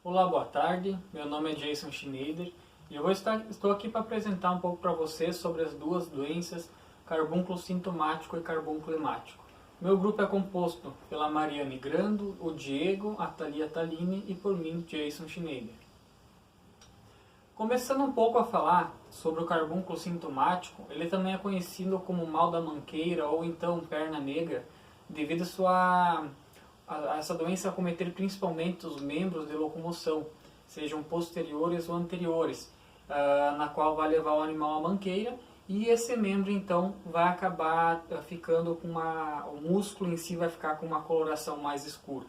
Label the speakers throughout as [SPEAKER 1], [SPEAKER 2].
[SPEAKER 1] Olá, boa tarde. Meu nome é Jason Schneider e estou aqui para apresentar um pouco para vocês sobre as duas doenças, carbúnculo sintomático e carbúnculo hemático. Meu grupo é composto pela Mariane Grando, o Diego, a Thalia Taline e por mim, Jason Schneider. Começando um pouco a falar sobre o carbúnculo sintomático, ele também é conhecido como mal da manqueira ou então perna negra, devido a essa doença acometer principalmente os membros de locomoção, sejam posteriores ou anteriores, na qual vai levar o animal à manqueira e esse membro então vai acabar ficando com o músculo em si vai ficar com uma coloração mais escura.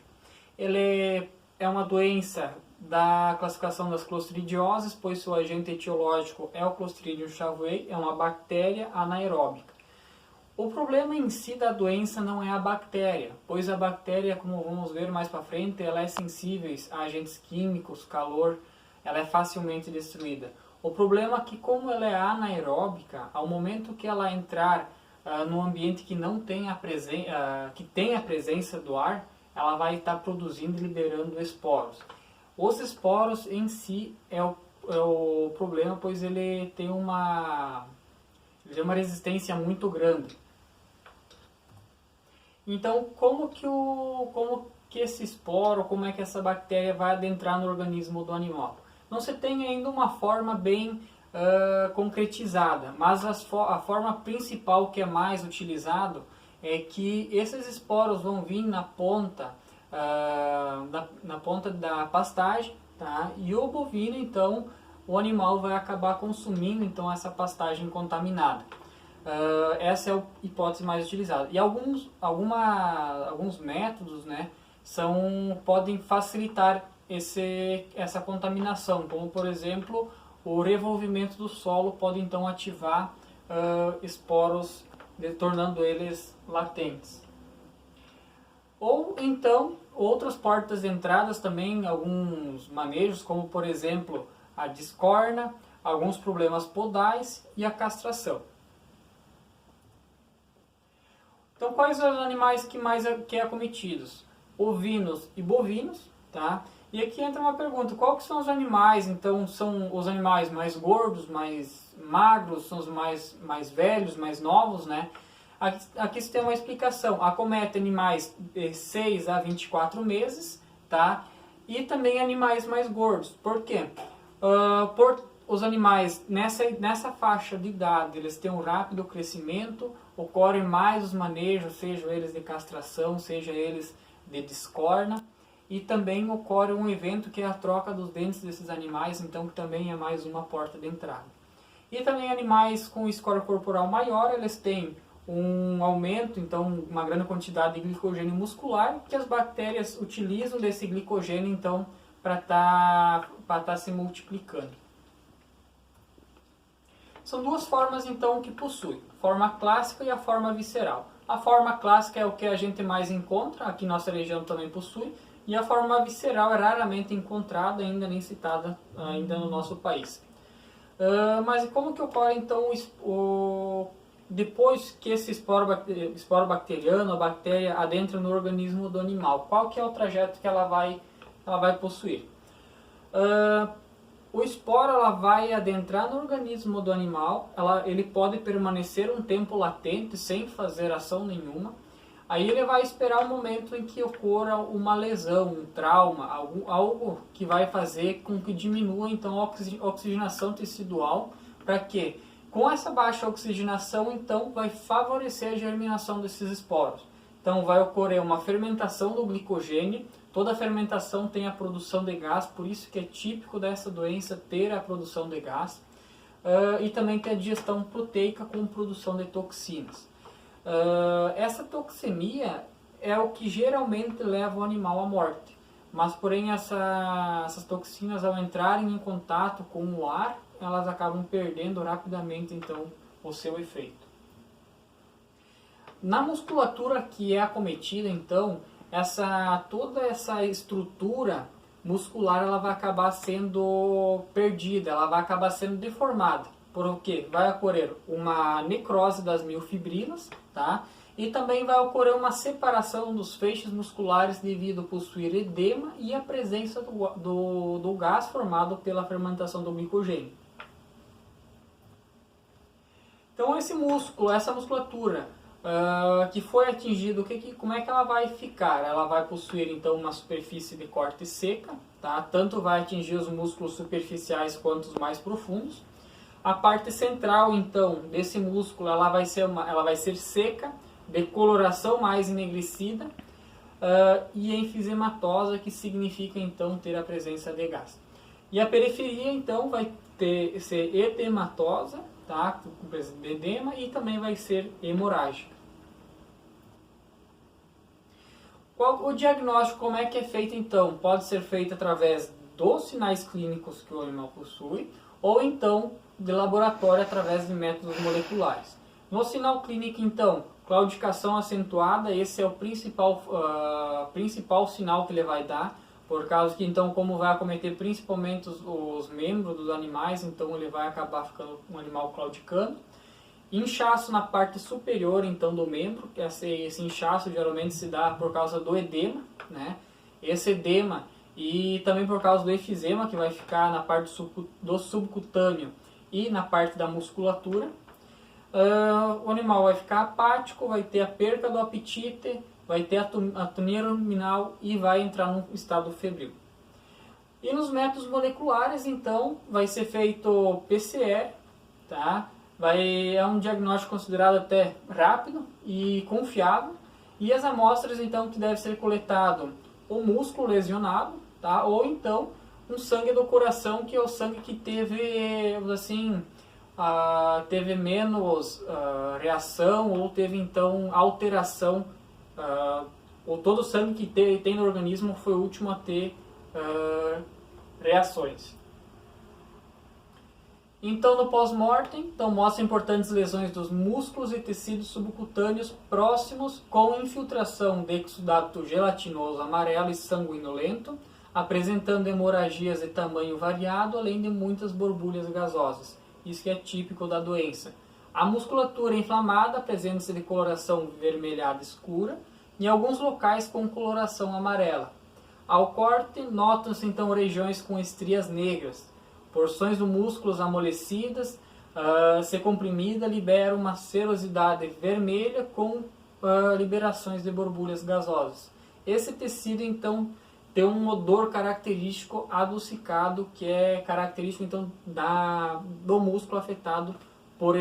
[SPEAKER 1] Ele é uma doença da classificação das clostridioses, pois seu agente etiológico é o Clostridium chavui, é uma bactéria anaeróbica. O problema em si da doença não é a bactéria, pois a bactéria, como vamos ver mais para frente, ela é sensível a agentes químicos, calor, ela é facilmente destruída. O problema é que, como ela é anaeróbica, ao momento que ela entrar num ambiente que não tem que tem a presença do ar, ela vai estar produzindo e liberando esporos. Os esporos em si é o problema, pois ele tem uma resistência muito grande. Então, como que esse esporo, como é que essa bactéria vai adentrar no organismo do animal? Não se tem ainda uma forma bem concretizada, mas a forma principal que é mais utilizado é que esses esporos vão vir na ponta da pastagem, tá? E o bovino, então, o animal vai acabar consumindo então essa pastagem contaminada. Essa é a hipótese mais utilizada. E alguns métodos, né, podem facilitar essa contaminação, como por exemplo o revolvimento do solo pode então ativar esporos, tornando eles latentes. Ou então outras portas de entradas também, alguns manejos, como por exemplo a discorna, alguns problemas podais e a castração. Então, quais são os animais que é acometidos? Ovinos e bovinos, tá? E aqui entra uma pergunta, quais são os animais? Então, são os animais mais gordos, mais magros, são os mais velhos, mais novos, né? Aqui você tem uma explicação, acomete animais de 6 a 24 meses, tá? E também animais mais gordos. Por quê? Os animais nessa faixa de idade, eles têm um rápido crescimento, ocorrem mais os manejos, sejam eles de castração, seja eles de discorna, e também ocorre um evento que é a troca dos dentes desses animais, então que também é mais uma porta de entrada. E também animais com score corporal maior, eles têm um aumento, então uma grande quantidade de glicogênio muscular, que as bactérias utilizam desse glicogênio então para tá se multiplicando. São duas formas então que possui, a forma clássica e a forma visceral. A forma clássica é o que a gente mais encontra, aqui nossa região também possui, e a forma visceral é raramente encontrada, ainda nem citada ainda no nosso país. Mas como que ocorre então depois que esse esporo bacteriano, a bactéria, adentra no organismo do animal? Qual que é o trajeto que ela vai possuir? O esporo ela vai adentrar no organismo do animal, ele pode permanecer um tempo latente, sem fazer ação nenhuma. Aí ele vai esperar o momento em que ocorra uma lesão, um trauma, algo que vai fazer com que diminua então a oxigenação tecidual, para que com essa baixa oxigenação então vai favorecer a germinação desses esporos. Então vai ocorrer uma fermentação do glicogênio. Toda fermentação tem a produção de gás, por isso que é típico dessa doença ter a produção de gás. E também tem a digestão proteica com produção de toxinas. Essa toxemia é o que geralmente leva o animal à morte. Mas porém essas toxinas ao entrarem em contato com o ar, elas acabam perdendo rapidamente então o seu efeito. Na musculatura que é acometida então, toda essa estrutura muscular ela vai acabar sendo perdida, ela vai acabar sendo deformada. Por quê? Vai ocorrer uma necrose das miofibrilas, tá? E também vai ocorrer uma separação dos feixes musculares devido a possuir edema e a presença do gás formado pela fermentação do glicogênio. Então esse músculo, essa musculatura que foi atingido, como é que ela vai ficar? Ela vai possuir então uma superfície de corte seca, tá? Tanto vai atingir os músculos superficiais quanto os mais profundos. A parte central então desse músculo ela vai ser seca, de coloração mais enegrecida e enfisematosa, que significa então ter a presença de gás. E a periferia então vai ser edematosa, tá? Com presença de edema, e também vai ser hemorrágica. O diagnóstico, como é que é feito então? Pode ser feito através dos sinais clínicos que o animal possui, ou então de laboratório através de métodos moleculares. No sinal clínico então, claudicação acentuada, esse é o principal sinal que ele vai dar, por causa que então, como vai acometer principalmente os membros dos animais, então ele vai acabar ficando um animal claudicando. Inchaço na parte superior então do membro, que esse inchaço geralmente se dá por causa do edema, né? Esse edema e também por causa do efizema, que vai ficar na parte do subcutâneo e na parte da musculatura. O animal vai ficar apático, vai ter a perca do apetite, vai ter a atonia luminal e vai entrar num estado febril. E nos métodos moleculares, então, vai ser feito PCR, tá? É um diagnóstico considerado até rápido e confiável. E as amostras, então, que deve ser coletado o músculo lesionado, tá? Ou então um sangue do coração, que é o sangue que teve, assim, teve menos reação, ou teve então alteração, ou todo o sangue que tem no organismo foi o último a ter reações. Então, no pós-mortem, então, mostra importantes lesões dos músculos e tecidos subcutâneos próximos, com infiltração de exudato gelatinoso amarelo e sanguinolento, apresentando hemorragias de tamanho variado, além de muitas borbulhas gasosas. Isso que é típico da doença. A musculatura inflamada, presença de coloração vermelhada escura, em alguns locais com coloração amarela. Ao corte, notam-se então regiões com estrias negras. Porções do músculo amolecidas, se comprimida, libera uma serosidade vermelha com liberações de borbulhas gasosas. Esse tecido então tem um odor característico adocicado, que é característico então do músculo afetado por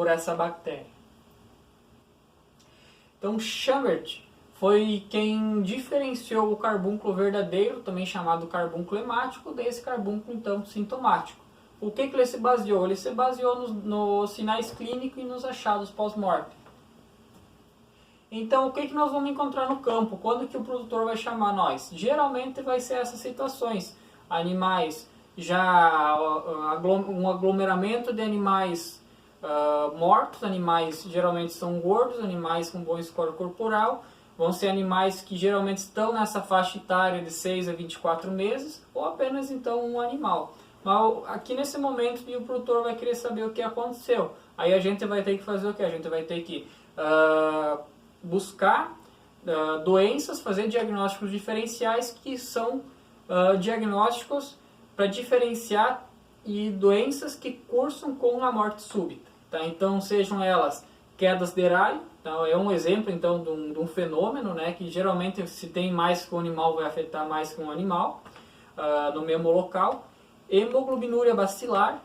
[SPEAKER 1] essa bactéria. Então Chambert foi quem diferenciou o carbúnculo verdadeiro, também chamado carbúnculo hemático, desse carbúnculo então sintomático. O que ele se baseou? Ele se baseou nos sinais clínicos e nos achados pós-mortem. Então, o que nós vamos encontrar no campo? Quando que o produtor vai chamar nós? Geralmente vai ser essas situações. Animais um aglomeramento de animais mortos, animais geralmente são gordos, animais com bom score corporal, vão ser animais que geralmente estão nessa faixa etária de 6 a 24 meses, ou apenas então um animal. Mas aqui nesse momento o produtor vai querer saber o que aconteceu. Aí a gente vai ter que fazer o que? A gente vai ter que buscar doenças, fazer diagnósticos diferenciais, que são diagnósticos para diferenciar e doenças que cursam com a morte súbita. Tá? Então, sejam elas quedas de raio, então, é um exemplo então de um fenômeno, né, que geralmente se tem mais que um animal vai afetar mais que um animal no mesmo local. Hemoglobinúria bacilar,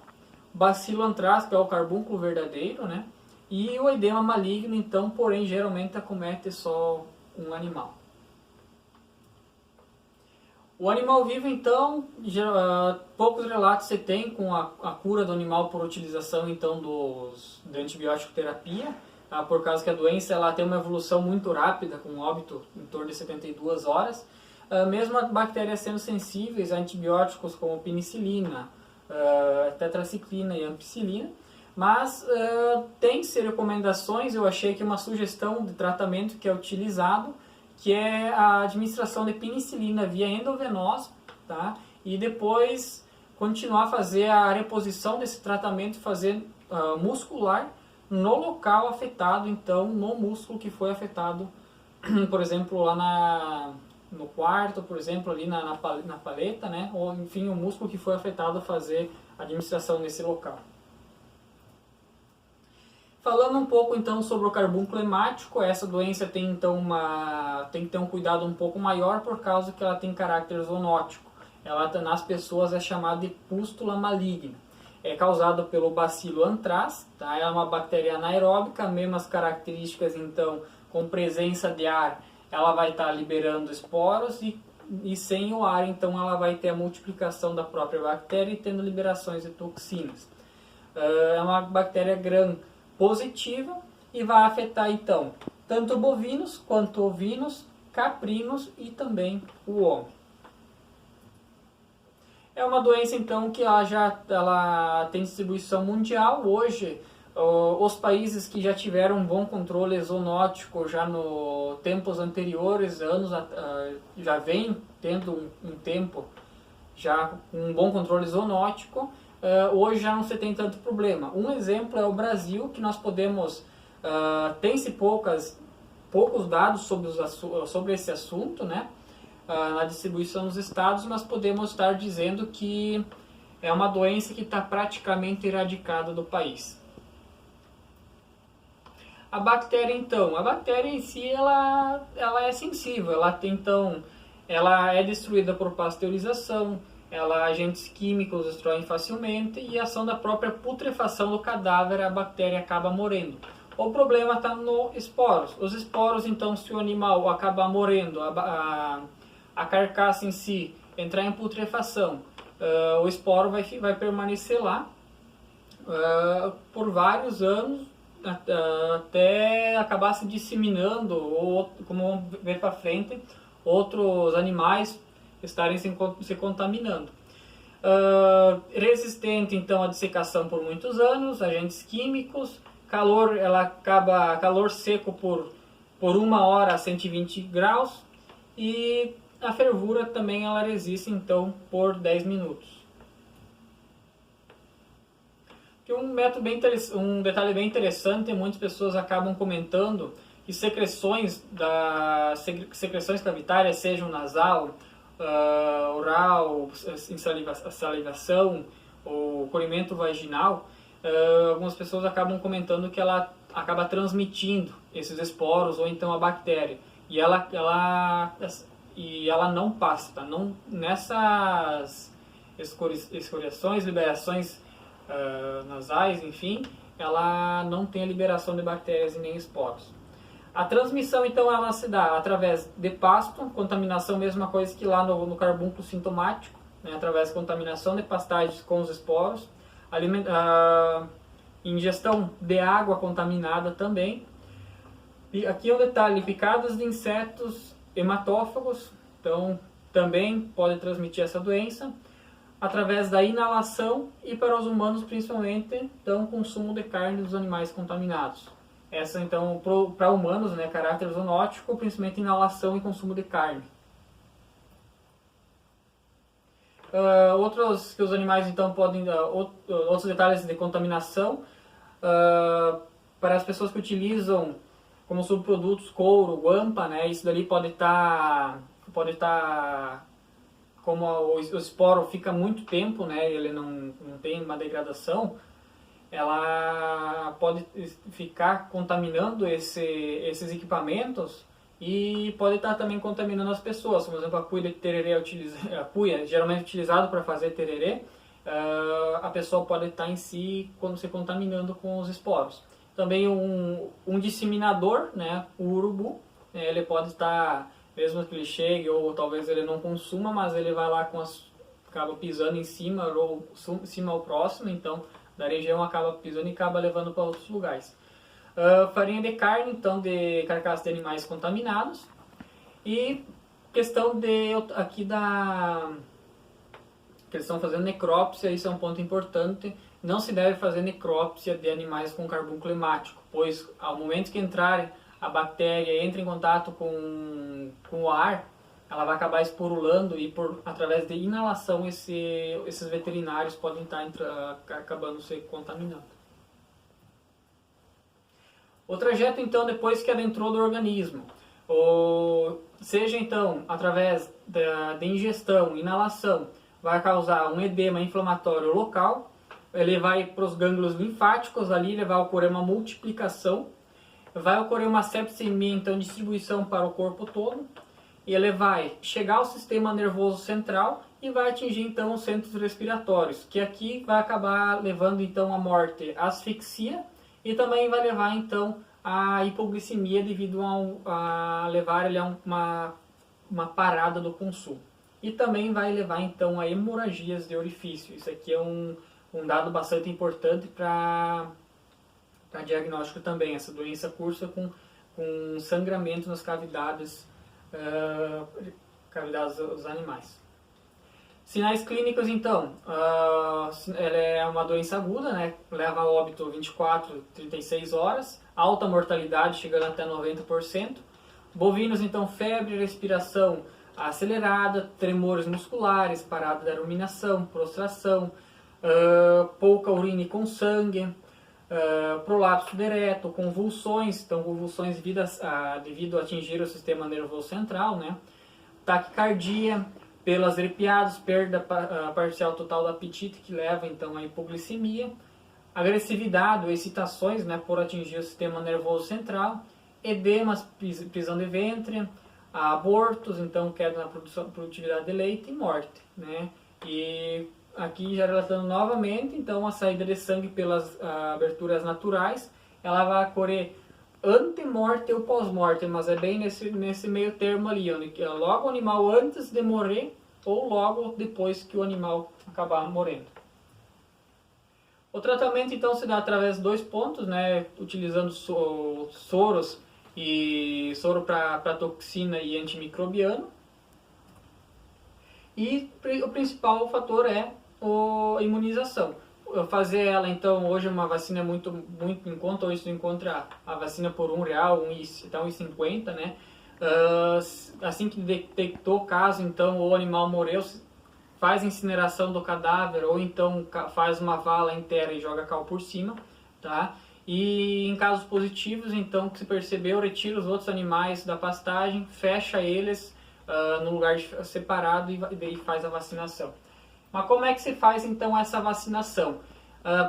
[SPEAKER 1] bacilo antrácico, que é o carbúnculo verdadeiro, né? E o edema maligno, então, porém, geralmente acomete só um animal. O animal vivo, então, poucos relatos se tem com a cura do animal por utilização, então, da antibiótico terapia, por causa que a doença ela tem uma evolução muito rápida, com óbito em torno de 72 horas, mesmo as bactérias sendo sensíveis a antibióticos como penicilina, tetraciclina e ampicilina. Mas tem-se recomendações, eu achei que uma sugestão de tratamento que é utilizado, que é a administração de penicilina via endovenosa, tá? E depois continuar a fazer a reposição desse tratamento, fazer muscular, no local afetado, então, no músculo que foi afetado, por exemplo, lá no quarto, por exemplo, ali na paleta, né? Ou, enfim, o músculo que foi afetado a fazer a administração nesse local. Falando um pouco então sobre o carbúnculo hemático, essa doença tem então tem que ter um cuidado um pouco maior por causa que ela tem caráter zoonótico. Ela nas pessoas é chamada de pústula maligna. É causada pelo bacilo anthrax, tá? É uma bactéria anaeróbica, mesmas características então, com presença de ar, ela vai estar liberando esporos e sem o ar, então ela vai ter a multiplicação da própria bactéria e tendo liberações de toxinas. É uma bactéria gram positiva e vai afetar então tanto bovinos quanto ovinos, caprinos e também o homem. É uma doença então que ela tem distribuição mundial. Hoje, os países que já tiveram um bom controle zoonótico já no tempos anteriores, já vem tendo um tempo já um bom controle zoonótico. Hoje já não se tem tanto problema. Um exemplo é o Brasil, que nós podemos, tem-se poucos dados sobre esse assunto, né? Na distribuição nos estados, mas podemos estar dizendo que é uma doença que está praticamente eradicada do país. A bactéria então, a bactéria em si ela é sensível, ela é destruída por pasteurização, agentes químicos destroem facilmente e a ação da própria putrefação do cadáver, a bactéria acaba morrendo. O problema está nos esporos. Os esporos, então, se o animal acabar morrendo, a carcaça em si entrar em putrefação, o esporo vai permanecer lá por vários anos até acabar se disseminando, ou, como vamos ver para frente, outros animais estarem se contaminando. Resistente então à dissecação por muitos anos, agentes químicos, calor seco por 1 hora a 120 graus e a fervura também ela resiste então por 10 minutos. Um detalhe bem interessante, muitas pessoas acabam comentando que secreções cavitárias, sejam nasal, oral, salivação ou corrimento vaginal, algumas pessoas acabam comentando que ela acaba transmitindo esses esporos ou então a bactéria e ela não passa, tá? Não, nessas escoriações, liberações nasais, enfim, ela não tem a liberação de bactérias e nem esporos. A transmissão, então, ela se dá através de pasto, contaminação, mesma coisa que lá no carbúnculo sintomático, né, através de contaminação de pastagens com os esporos, ingestão de água contaminada também. E aqui é um detalhe, picadas de insetos hematófagos, então também pode transmitir essa doença, através da inalação e para os humanos principalmente, então consumo de carne dos animais contaminados. Essa então, para humanos, né, caráter zoonótico, principalmente inalação e consumo de carne. Outros que os animais então podem, outros detalhes de contaminação, para as pessoas que utilizam como subprodutos couro, guampa, né, isso dali pode estar como o esporo fica muito tempo, né, ele não tem uma degradação, ela pode ficar contaminando esses equipamentos e pode estar também contaminando as pessoas. Por exemplo, a cuia de tererê, geralmente utilizado para fazer tererê, a pessoa pode estar em si se contaminando com os esporos. Também um disseminador, né, o urubu, ele pode estar, mesmo que ele chegue ou talvez ele não consuma, mas ele vai lá acaba pisando em cima ou cima ao próximo, então da região acaba pisando e acaba levando para outros lugares. Farinha de carne, então de carcaça de animais contaminados. E questão aqui que eles estão fazendo necrópsia, isso é um ponto importante. Não se deve fazer necrópsia de animais com carbúnculo hemático, pois ao momento que a bactéria entra em contato com o ar, ela vai acabar esporulando e através de inalação esses veterinários podem estar acabando se contaminando. O trajeto, então, depois que adentrou do organismo, ou seja, então, através da ingestão, inalação, vai causar um edema inflamatório local, ele vai para os gânglios linfáticos, ali vai ocorrer uma multiplicação, vai ocorrer uma septicemia, então, distribuição para o corpo todo, e ele vai chegar ao sistema nervoso central e vai atingir então os centros respiratórios, que aqui vai acabar levando então à morte, à asfixia, e também vai levar então à hipoglicemia devido a levar ele a uma parada do consumo. E também vai levar então a hemorragias de orifício. Isso aqui é um dado bastante importante para diagnóstico também. Essa doença cursa com sangramento nas cavidades dos animais. Sinais clínicos, então, ela é uma doença aguda, né? Leva a óbito 24 a 36 horas, alta mortalidade chegando até 90%. Bovinos, então, febre, respiração acelerada, tremores musculares, parada da ruminação, prostração, pouca urina com sangue, prolapso ereto, convulsões, então convulsões devido a atingir o sistema nervoso central, né? Taquicardia, pelas arrepiadas, perda parcial total do apetite, que leva então à hipoglicemia, agressividade ou excitações, né, por atingir o sistema nervoso central, edemas, prisão de ventre, abortos, então queda na produtividade de leite e morte, né? E aqui já relatando novamente, então a saída de sangue pelas aberturas naturais, ela vai ocorrer ante-morte ou pós-morte, mas é bem nesse meio termo ali, onde logo o animal antes de morrer ou logo depois que o animal acabar morrendo. O tratamento então se dá através de 2 pontos, né, utilizando soros e soro para toxina e antimicrobiano. E o principal fator é a imunização. Fazer ela, então, hoje uma vacina é muito em conta, hoje você encontra a vacina por R$1, até R$1,50, né? Assim que detectou o caso, então, o animal morreu, faz incineração do cadáver, ou então faz uma vala inteira e joga cal por cima, tá? E em casos positivos, então, que se percebeu, retira os outros animais da pastagem, fecha eles no lugar separado e faz a vacinação. Mas como é que se faz então essa vacinação?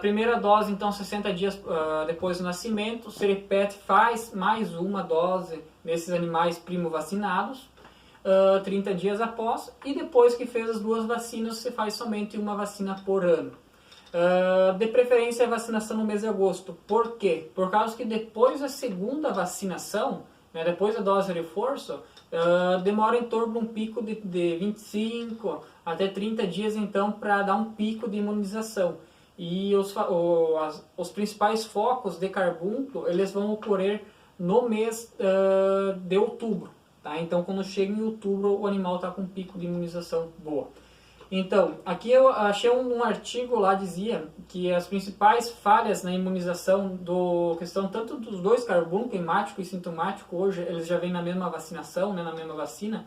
[SPEAKER 1] Primeira dose, então 60 dias depois do nascimento, se repete, faz mais uma dose nesses animais primo vacinados, 30 dias após, e depois que fez as 2 vacinas, se faz somente uma vacina por ano. De preferência a vacinação no mês de agosto. Por quê? Por causa que depois da segunda vacinação, né, depois da dose de reforço, demora em torno de um pico de 25 até 30 dias então para dar um pico de imunização. E os principais focos de carbúnculo eles vão ocorrer no mês de outubro. Tá? Então quando chega em outubro o animal está com um pico de imunização boa. Então, aqui eu achei um artigo lá, dizia que as principais falhas na imunização questão tanto dos 2 carbúnculos, hemático e sintomático, hoje eles já vêm na mesma vacinação, né, na mesma vacina,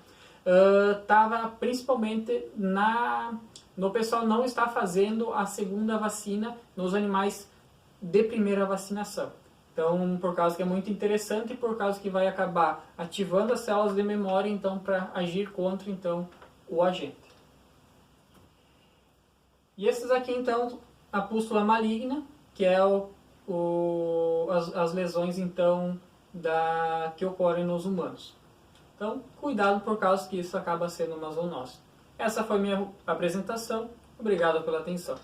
[SPEAKER 1] estava principalmente no pessoal não estar fazendo a segunda vacina nos animais de primeira vacinação. Então, por causa que é muito interessante e por causa que vai acabar ativando as células de memória, então, para agir contra então, o agente. E esses aqui, então, a pústula maligna, que é as lesões, então, que ocorrem nos humanos. Então, cuidado por causa que isso acaba sendo uma zoonose. Essa foi minha apresentação. Obrigado pela atenção.